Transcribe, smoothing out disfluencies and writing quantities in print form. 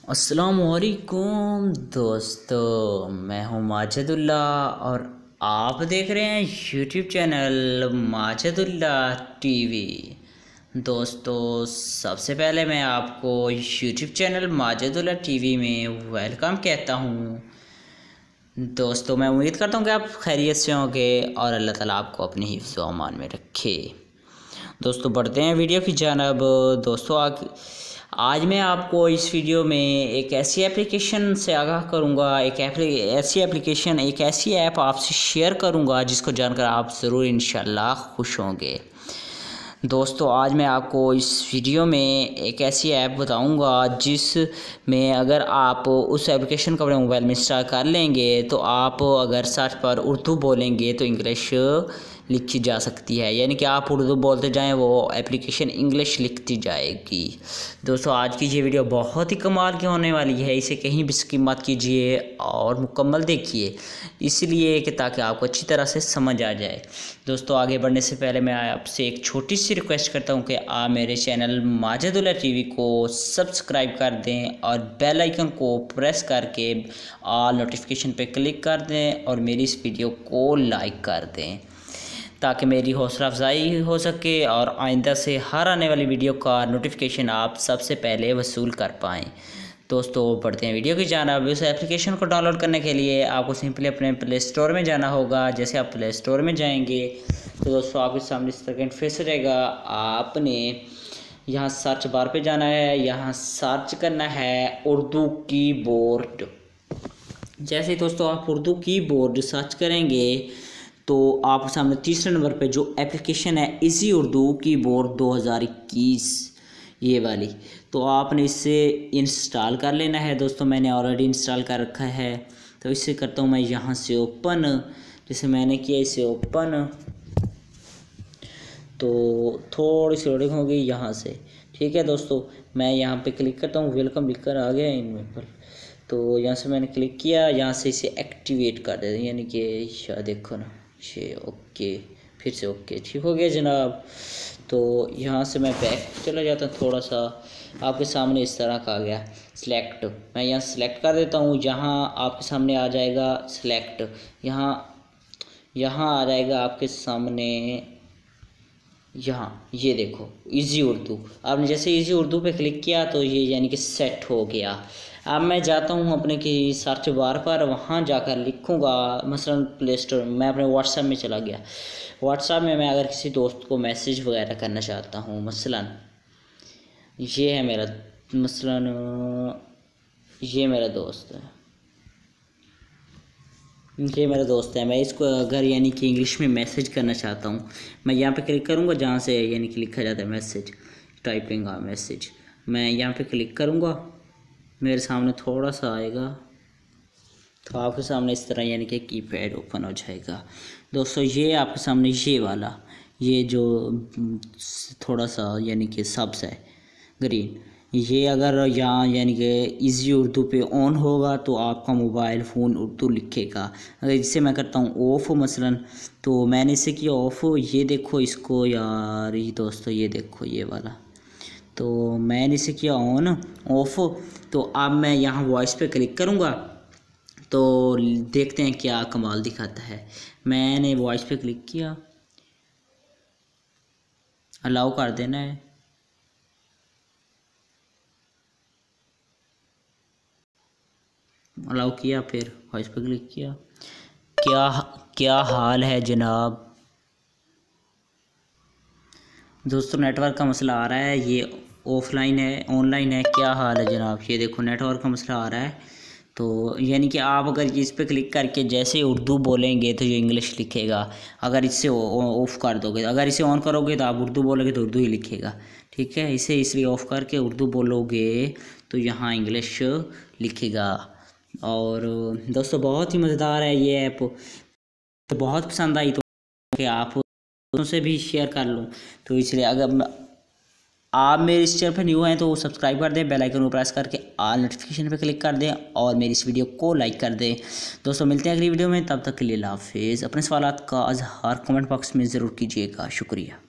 अस्सलामुअलैकुम दोस्तों, मैं हूं माजिदुल्लाह और आप देख रहे हैं यूट्यूब चैनल माजिदुल्लाह टीवी। दोस्तों, सबसे पहले मैं आपको यूट्यूब चैनल माजिदुल्लाह टीवी में वेलकम कहता हूं। दोस्तों, मैं उम्मीद करता हूं कि आप खैरियत से होंगे और अल्लाह ताला आपको अपने हिफ्ज़ व अमान में रखे। दोस्तों, बढ़ते हैं वीडियो की जानब। दोस्तों, आज मैं आपको इस वीडियो में एक ऐसी एप्लीकेशन से आगाह करूंगा, एक ऐसी ऐप आपसे शेयर करूंगा जिसको जानकर आप ज़रूर इंशाल्लाह खुश होंगे। दोस्तों, आज मैं आपको इस वीडियो में एक ऐसी ऐप बताऊंगा जिसमें अगर आप उस एप्लीकेशन को अपने मोबाइल में इंस्टॉल कर लेंगे तो आप अगर सर्च पर उर्दू बोलेंगे तो इंग्लिश लिखी जा सकती है, यानी कि आप उर्दू बोलते जाएं वो एप्लीकेशन इंग्लिश लिखती जाएगी। दोस्तों, आज की ये वीडियो बहुत ही कमाल की होने वाली है, इसे कहीं भी स्किप मत कीजिए और मुकम्मल देखिए, इसलिए कि ताकि आपको अच्छी तरह से समझ आ जाए। दोस्तों, आगे बढ़ने से पहले मैं आपसे एक छोटी सी रिक्वेस्ट करता हूं कि आप मेरे चैनल माजिदुल्लाह टीवी को सब्सक्राइब कर दें और बेल आइकन को प्रेस करके ऑल नोटिफिकेशन पे क्लिक कर दें और मेरी इस वीडियो को लाइक कर दें ताकि मेरी हौसला अफजाई हो सके और आइंदा से हर आने वाली वीडियो का नोटिफिकेशन आप सबसे पहले वसूल कर पाएँ। दोस्तों, बढ़ते हैं वीडियो की जानिब। उस एप्लीकेशन को डाउनलोड करने के लिए आपको सिंपली अपने प्ले स्टोर में जाना होगा। जैसे आप प्ले स्टोर में जाएंगे तो दोस्तों आपके सामने इस तरह का इंटरफेस रहेगा। आपने यहाँ सर्च बार पे जाना है, यहाँ सर्च करना है उर्दू कीबोर्ड। जैसे दोस्तों आप उर्दू कीबोर्ड सर्च करेंगे तो आप सामने तीसरे नंबर पे जो एप्लीकेशन है इजी उर्दू कीबोर्ड 2021 ये वाली, तो आपने इसे इंस्टॉल कर लेना है। दोस्तों, मैंने ऑलरेडी इंस्टॉल कर रखा है, तो इसे करता हूँ मैं यहाँ से ओपन। जैसे मैंने किया इसे ओपन तो थोड़ी सी लोडिंग होगी यहाँ से। ठीक है दोस्तों, मैं यहाँ पे क्लिक करता हूँ, वेलकम लिखकर आ गया इनमें पर। तो यहाँ से मैंने क्लिक किया, यहाँ से इसे एक्टिवेट कर देते हैं, यानी कि शायद देखो ना ये ओके, फिर से ओके, ठीक हो गया जनाब। तो यहाँ से मैं बैक चला जाता हूँ, थोड़ा सा आपके सामने इस तरह का आ गया सिलेक्ट। मैं यहाँ सेलेक्ट कर देता हूँ, यहाँ आपके सामने आ जाएगा सिलेक्ट, यहाँ आ जाएगा आपके सामने, यहाँ ये देखो इजी उर्दू। आपने जैसे इजी उर्दू पे क्लिक किया तो ये यानी कि सेट हो गया। अब मैं जाता हूँ अपने की सर्च बार पर, वहाँ जाकर लिखूँगा मसलन प्ले स्टोर, मैं अपने व्हाट्सएप में चला गया। व्हाट्सएप में मैं अगर किसी दोस्त को मैसेज वगैरह करना चाहता हूँ, मसलन ये है मेरा, मसलन ये मेरा दोस्त है, ये मेरा दोस्त है, मैं इसको अगर यानी कि इंग्लिश में मैसेज करना चाहता हूँ, मैं यहाँ पे क्लिक करूँगा जहाँ से यानी कि लिखा जाता है मैसेज, टाइपिंग का मैसेज। मैं यहाँ पे क्लिक करूँगा, मेरे सामने थोड़ा सा आएगा तो आपके सामने इस तरह यानी कि कीपैड ओपन हो जाएगा। दोस्तों, ये आपके सामने ये वाला, ये जो थोड़ा सा यानी कि सब्स है ग्रीन, ये अगर यहाँ यानी कि इजी उर्दू पे ऑन होगा तो आपका मोबाइल फ़ोन उर्दू लिखेगा। अगर इससे मैं करता हूँ ऑफ़ मसलन, तो मैंने इसे किया ऑफ़, ये देखो इसको यार, ये दोस्तों ये देखो ये वाला, तो मैंने इसे किया ऑन ऑफ़। तो अब मैं यहाँ वॉइस पे क्लिक करूँगा तो देखते हैं क्या कमाल दिखाता है। मैंने वॉइस पे क्लिक किया, अलाउ कर देना है। अलाउ किया, फिर वॉइस पे क्लिक किया। क्या हाल है जनाब? दोस्तों, नेटवर्क का मसला आ रहा है, ये ऑफलाइन है ऑनलाइन है, क्या हाल है जनाब? ये देखो नेटवर्क का मसला आ रहा है। तो यानी कि आप अगर इस पर क्लिक करके जैसे उर्दू बोलेंगे तो ये इंग्लिश लिखेगा। अगर इससे ऑफ़ कर दोगे, अगर इसे ऑन करोगे तो आप उर्दू बोलोगे तो उर्दू ही लिखेगा। ठीक है, इसे इसलिए ऑफ़ करके उर्दू बोलोगे तो यहाँ इंग्लिश लिखेगा। और दोस्तों, बहुत ही मज़ेदार है ये ऐप, तो बहुत पसंद आई तो कि आप से भी शेयर कर लूँ, तो इसलिए अगर आप मेरे इस चैनल पर न्यू हैं तो सब्सक्राइब कर दें, बेल आइकन को प्रेस करके ऑल नोटिफिकेशन पे क्लिक कर दें और मेरी इस वीडियो को लाइक कर दें। दोस्तों, मिलते हैं अगली वीडियो में, तब तक के लिए अल्लाह हाफिज़। अपने सवालात का इज़हार कमेंट बॉक्स में ज़रूर कीजिएगा। शुक्रिया।